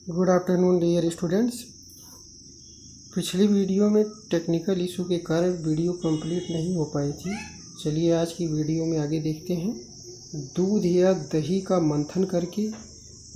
Good afternoon dear students. पिछली video में technical issue के कारण वीडियो कंप्लीट नहीं हो पाई थी। चलिए आज की वीडियो में आगे देखते हैं। दूध या दही का मंथन करके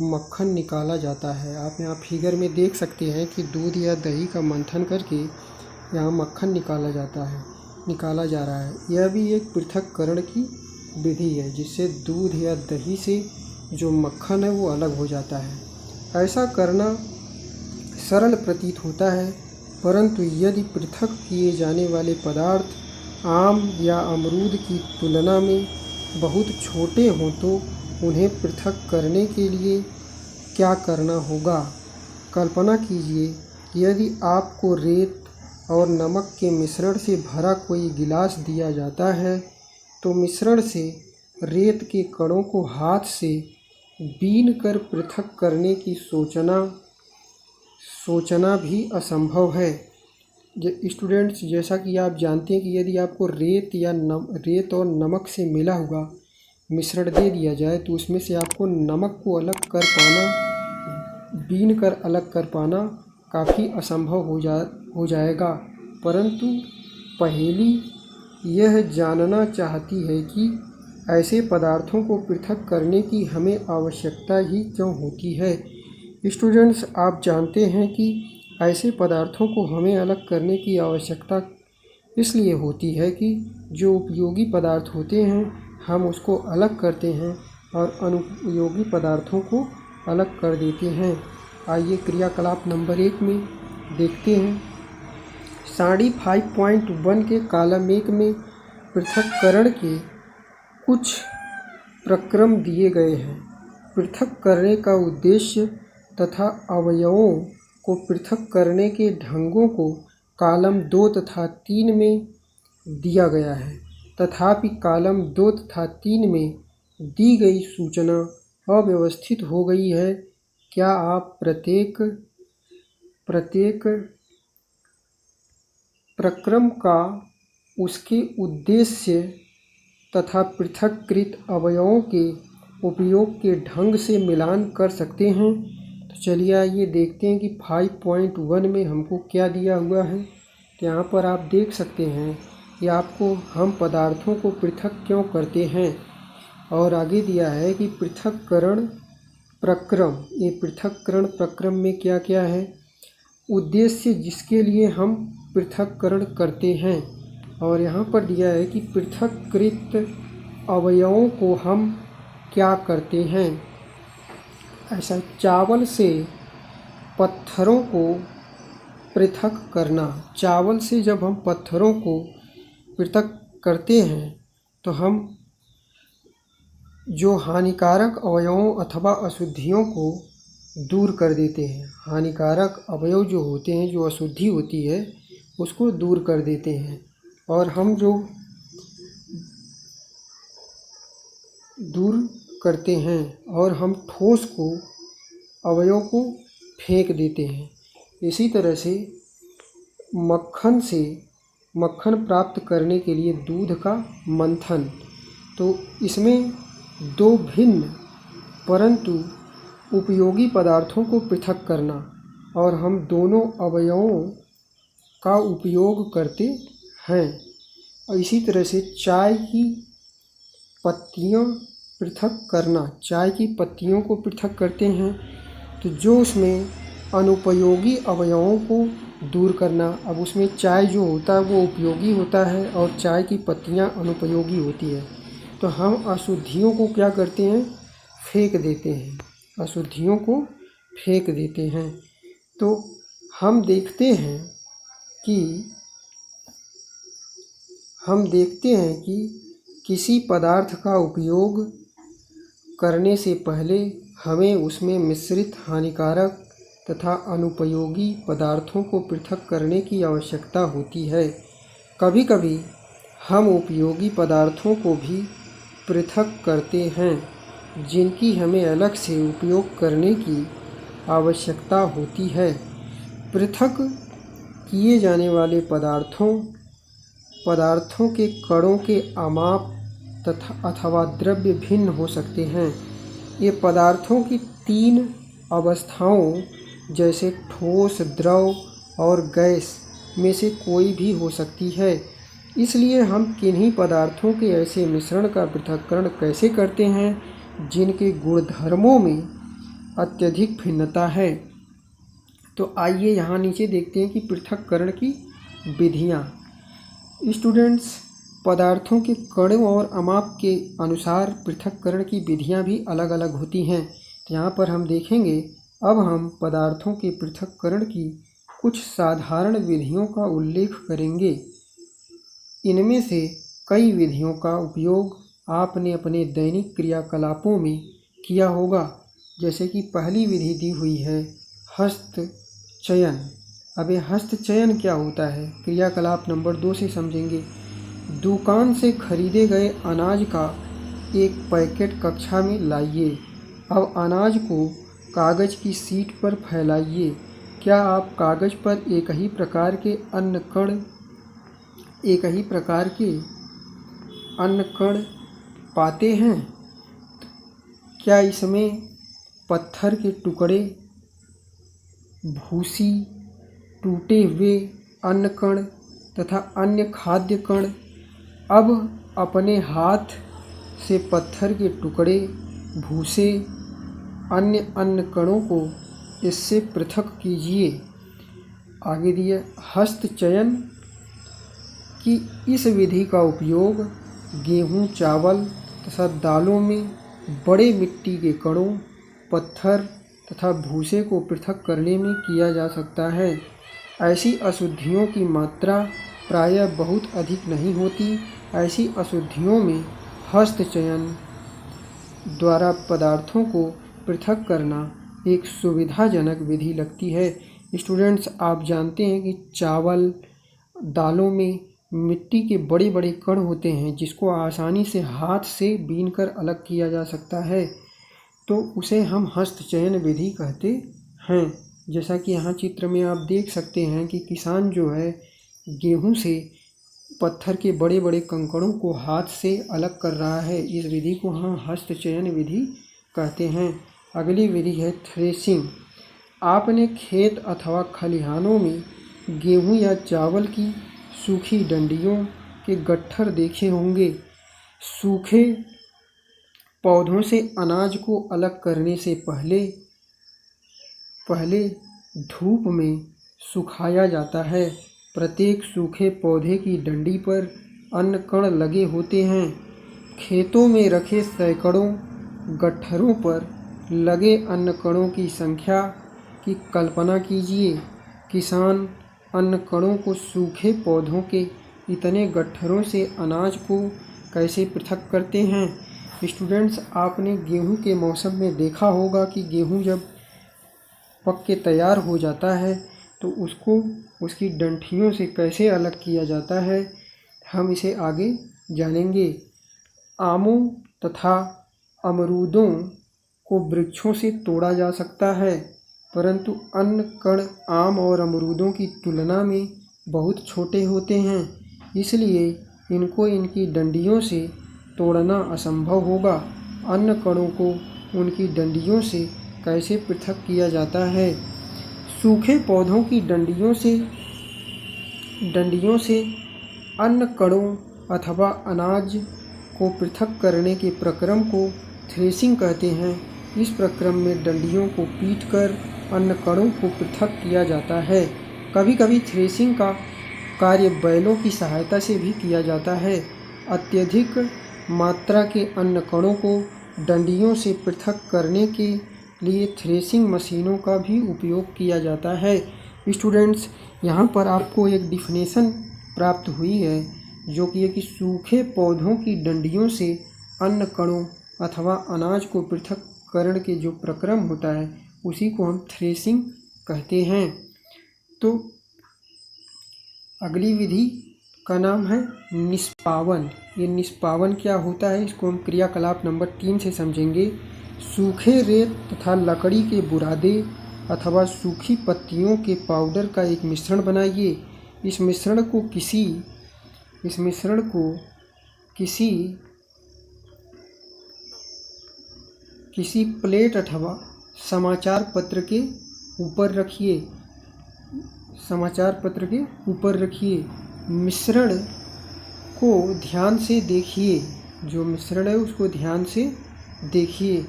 मक्खन निकाला जाता है। आप यहाँ फिगर में देख सकते हैं कि दूध या दही का मंथन करके यहाँ मक्खन निकाला जा रहा है। यह भी एक पृथक्करण की विधि है जिससे दूध या दही से जो मक्खन है वो अलग हो जाता है। ऐसा करना सरल प्रतीत होता है, परंतु यदि पृथक किए जाने वाले पदार्थ आम या अमरूद की तुलना में बहुत छोटे हों तो उन्हें पृथक करने के लिए क्या करना होगा। कल्पना कीजिए, यदि आपको रेत और नमक के मिश्रण से भरा कोई गिलास दिया जाता है तो मिश्रण से रेत के कणों को हाथ से बीन कर पृथक करने की सोचना भी असंभव है। स्टूडेंट्स, जैसा कि आप जानते हैं कि यदि आपको रेत और नमक से मिला हुआ मिश्रण दे दिया जाए तो उसमें से आपको नमक को बीन कर अलग कर पाना काफ़ी असंभव हो जाएगा। परंतु पहेली यह जानना चाहती है कि ऐसे पदार्थों को पृथक करने की हमें आवश्यकता ही क्यों होती है। स्टूडेंट्स, आप जानते हैं कि ऐसे पदार्थों को हमें अलग करने की आवश्यकता इसलिए होती है कि जो उपयोगी पदार्थ होते हैं हम उसको अलग करते हैं और अनुपयोगी पदार्थों को अलग कर देते हैं। आइए क्रियाकलाप नंबर 1 में देखते हैं। साड़ी 5.1 के कॉलम 1 में पृथक्करण के कुछ प्रक्रम दिए गए हैं। पृथक करने का उद्देश्य तथा अवयवों को पृथक करने के ढंगों को कॉलम 2 तथा 3 में दिया गया है। तथापि कॉलम 2 तथा 3 में दी गई सूचना अव्यवस्थित हो गई है। क्या आप प्रत्येक प्रक्रम का उसके उद्देश्य तथा पृथक्कृत अवयवों के उपयोग के ढंग से मिलान कर सकते हैं? तो चलिए आइए देखते हैं कि 5.1 में हमको क्या दिया हुआ है। तो यहाँ पर आप देख सकते हैं कि हम पदार्थों को पृथक क्यों करते हैं, और आगे दिया है कि पृथक्करण प्रक्रम। ये पृथक्करण प्रक्रम में क्या क्या है, उद्देश्य जिसके लिए हम पृथक्करण करते हैं, और यहाँ पर दिया है कि पृथक्कृत अवयवों को हम क्या करते हैं। ऐसा चावल से पत्थरों को पृथक करना। चावल से जब हम पत्थरों को पृथक करते हैं तो हम जो हानिकारक अवयवों अथवा अशुद्धियों को दूर कर देते हैं। हानिकारक अवयव जो होते हैं, जो अशुद्धि होती है, उसको दूर कर देते हैं, और हम जो दूर करते हैं और हम ठोस अवयव को फेंक देते हैं। इसी तरह से मक्खन प्राप्त करने के लिए दूध का मंथन, तो इसमें दो भिन्न परंतु उपयोगी पदार्थों को पृथक करना, और हम दोनों अवयवों का उपयोग करते हैं। और इसी तरह से चाय की पत्तियां पृथक करना। चाय की पत्तियों को पृथक करते हैं तो जो उसमें अनुपयोगी अवयवों को दूर करना। अब उसमें चाय जो होता है वो उपयोगी होता है और चाय की पत्तियां अनुपयोगी होती है, तो हम अशुद्धियों को क्या करते हैं, फेंक देते हैं। अशुद्धियों को फेंक देते हैं। तो हम देखते हैं कि किसी पदार्थ का उपयोग करने से पहले हमें उसमें मिश्रित हानिकारक तथा अनुपयोगी पदार्थों को पृथक करने की आवश्यकता होती है। कभी कभी हम उपयोगी पदार्थों को भी पृथक करते हैं जिनकी हमें अलग से उपयोग करने की आवश्यकता होती है। पृथक किए जाने वाले पदार्थों के कणों के अमाप अथवा द्रव्य भिन्न हो सकते हैं। ये पदार्थों की 3 अवस्थाओं जैसे ठोस, द्रव और गैस में से कोई भी हो सकती है। इसलिए हम किन्हीं पदार्थों के ऐसे मिश्रण का पृथक्करण कैसे करते हैं जिनके गुणधर्मों में अत्यधिक भिन्नता है। तो आइए यहाँ नीचे देखते हैं कि पृथक्करण की विधियाँ। स्टूडेंट्स, पदार्थों के कणों और अमाप के अनुसार पृथक्करण की विधियाँ भी अलग अलग होती हैं। तो यहाँ पर हम देखेंगे, अब हम पदार्थों के पृथक्करण की कुछ साधारण विधियों का उल्लेख करेंगे। इनमें से कई विधियों का उपयोग आपने अपने दैनिक क्रियाकलापों में किया होगा। जैसे कि पहली विधि दी हुई है हस्तचयन। अब ये हस्तचयन क्या होता है, क्रियाकलाप नंबर 2 से समझेंगे। दुकान से खरीदे गए अनाज का एक पैकेट कक्षा में लाइए। अब अनाज को कागज़ की शीट पर फैलाइए। क्या आप कागज़ पर एक ही प्रकार के अन्य कण पाते हैं? क्या इसमें पत्थर के टुकड़े, भूसी, टूटे हुए अन्य कण तथा अन्य खाद्य कण? अब अपने हाथ से पत्थर के टुकड़े, भूसे, अन्य कणों को इससे पृथक कीजिए। आगे दिए, हस्तचयन की इस विधि का उपयोग गेहूँ, चावल तथा दालों में बड़े मिट्टी के कणों, पत्थर तथा भूसे को पृथक करने में किया जा सकता है। ऐसी अशुद्धियों की मात्रा प्रायः बहुत अधिक नहीं होती। ऐसी अशुद्धियों में हस्तचयन द्वारा पदार्थों को पृथक करना एक सुविधाजनक विधि लगती है। स्टूडेंट्स, आप जानते हैं कि चावल, दालों में मिट्टी के बड़े बड़े कण होते हैं जिसको आसानी से हाथ से बीनकर अलग किया जा सकता है, तो उसे हम हस्तचयन विधि कहते हैं। जैसा कि यहाँ चित्र में आप देख सकते हैं कि किसान जो है गेहूं से पत्थर के बड़े बड़े कंकड़ों को हाथ से अलग कर रहा है। इस विधि को हम हस्तचयन विधि कहते हैं। अगली विधि है थ्रेसिंग। आपने खेत अथवा खलिहानों में गेहूं या चावल की सूखी डंडियों के गट्ठर देखे होंगे। सूखे पौधों से अनाज को अलग करने से पहले धूप में सुखाया जाता है। प्रत्येक सूखे पौधे की डंडी पर अन्य कण लगे होते हैं। खेतों में रखे सैकड़ों गट्ठरों पर लगे अन्य कणों की संख्या की कल्पना कीजिए। किसान अन्य कणों को सूखे पौधों के इतने गट्ठरों से अनाज को कैसे पृथक करते हैं? स्टूडेंट्स, आपने गेहूं के मौसम में देखा होगा कि गेहूं जब पक के तैयार हो जाता है तो उसको उसकी डंठियों से कैसे अलग किया जाता है, हम इसे आगे जानेंगे। आमों तथा अमरूदों को वृक्षों से तोड़ा जा सकता है, परंतु अन्य कण आम और अमरूदों की तुलना में बहुत छोटे होते हैं, इसलिए इनको इनकी डंडियों से तोड़ना असंभव होगा। अन्य कणों को उनकी डंडियों से कैसे पृथक किया जाता है? सूखे पौधों की डंडियों से अन्य कणों अथवा अनाज को पृथक करने के प्रक्रम को थ्रेसिंग कहते हैं। इस प्रक्रम में डंडियों को पीटकर अन्य कणों को पृथक किया जाता है। कभी कभी थ्रेसिंग का कार्य बैलों की सहायता से भी किया जाता है। अत्यधिक मात्रा के अन्य कणों को डंडियों से पृथक करने के लिए थ्रेसिंग मशीनों का भी उपयोग किया जाता है। स्टूडेंट्स, यहाँ पर आपको एक डिफिनेशन प्राप्त हुई है जो कि है कि सूखे पौधों की डंडियों से अन्य कणों अथवा अनाज को पृथक्करण के जो प्रक्रम होता है उसी को हम थ्रेसिंग कहते हैं। तो अगली विधि का नाम है निष्पावन। ये निष्पावन क्या होता है, इसको हम क्रियाकलाप नंबर 3 से समझेंगे। सूखे रेत तथा लकड़ी के बुरादे अथवा सूखी पत्तियों के पाउडर का एक मिश्रण बनाइए। इस मिश्रण को किसी प्लेट अथवा समाचार पत्र के ऊपर रखिए, समाचार पत्र के ऊपर रखिए। मिश्रण को ध्यान से देखिए, जो मिश्रण है उसको ध्यान से देखिए।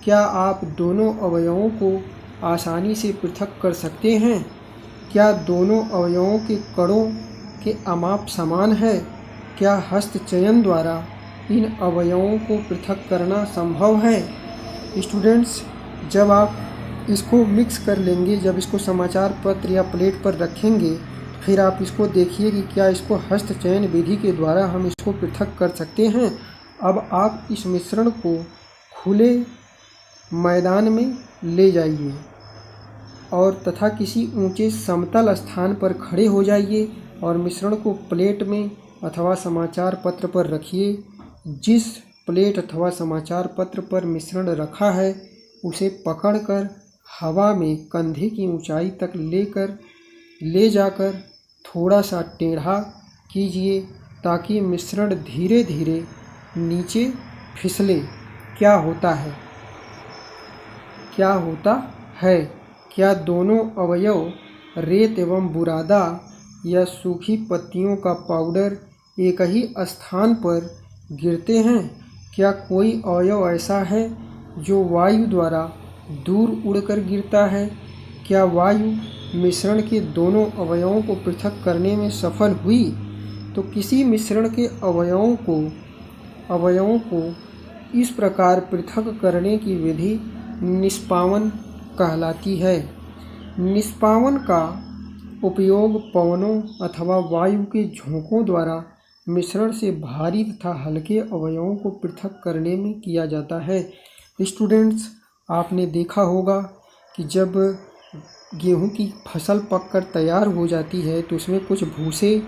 क्या आप दोनों अवयवों को आसानी से पृथक कर सकते हैं? क्या दोनों अवयवों के कणों के अमाप समान है? क्या हस्तचयन द्वारा इन अवयवों को पृथक करना संभव है? स्टूडेंट्स, जब आप इसको मिक्स कर लेंगे, जब इसको समाचार पत्र या प्लेट पर रखेंगे, फिर आप इसको देखिए कि क्या इसको हस्तचयन विधि के द्वारा हम इसको पृथक कर सकते हैं। अब आप इस मिश्रण को खुले मैदान में ले जाइए और तथा किसी ऊंचे समतल स्थान पर खड़े हो जाइए और मिश्रण को प्लेट में अथवा समाचार पत्र पर रखिए। जिस प्लेट अथवा समाचार पत्र पर मिश्रण रखा है उसे पकड़कर हवा में कंधे की ऊंचाई तक ले जाकर थोड़ा सा टेढ़ा कीजिए ताकि मिश्रण धीरे धीरे नीचे फिसले। क्या होता है? क्या दोनों अवयव रेत एवं बुरादा या सूखी पत्तियों का पाउडर एक ही स्थान पर गिरते हैं? क्या कोई अवयव ऐसा है जो वायु द्वारा दूर उड़कर गिरता है? क्या वायु मिश्रण के दोनों अवयवों को पृथक करने में सफल हुई? तो किसी मिश्रण के अवयवों को इस प्रकार पृथक करने की विधि निष्पावन कहलाती है। निष्पावन का उपयोग पवनों अथवा वायु के झोंकों द्वारा मिश्रण से भारी तथा हल्के अवयवों को पृथक करने में किया जाता है। स्टूडेंट्स, आपने देखा होगा कि जब गेहूं की फसल पककर तैयार हो जाती है तो उसमें कुछ भूसे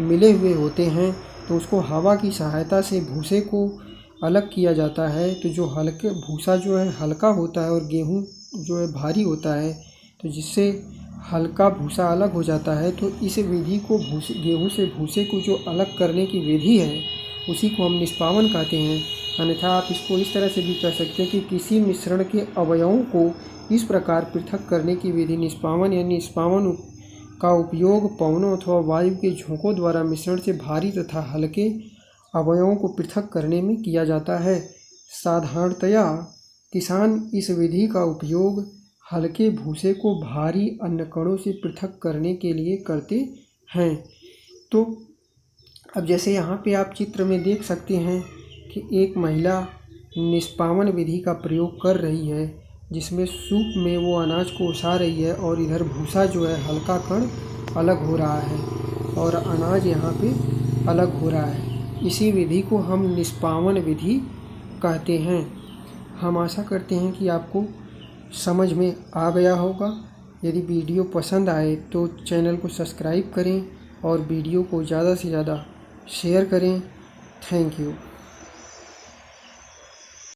मिले हुए होते हैं, तो उसको हवा की सहायता से भूसे को अलग किया जाता है। तो जो भूसा जो है हल्का होता है और गेहूं जो है भारी होता है, तो जिससे हल्का भूसा अलग हो जाता है। तो इस विधि को गेहूं से भूसे को जो अलग करने की विधि है उसी को हम निष्पावन कहते हैं। अन्यथा आप इसको इस तरह से भी कह सकते हैं कि किसी मिश्रण के अवयवों को इस प्रकार पृथक करने की विधि निष्पावन या निष्पावन का उपयोग पवनों अथवा वायु के झोंकों द्वारा मिश्रण से भारी तथा हल्के अवयवों को पृथक करने में किया जाता है। साधारणतया किसान इस विधि का उपयोग हल्के भूसे को भारी अन्य कणों से पृथक करने के लिए करते हैं। तो अब जैसे यहाँ पे आप चित्र में देख सकते हैं कि एक महिला निष्पावन विधि का प्रयोग कर रही है, जिसमें सूप में वो अनाज को ओसा रही है और इधर भूसा जो है हल्का कण अलग हो रहा है और अनाज यहाँ पे अलग हो रहा है। इसी विधि को हम निष्पावन विधि कहते हैं। हम आशा करते हैं कि आपको समझ में आ गया होगा। यदि वीडियो पसंद आए तो चैनल को सब्सक्राइब करें और वीडियो को ज़्यादा से ज़्यादा शेयर करें। Thank you.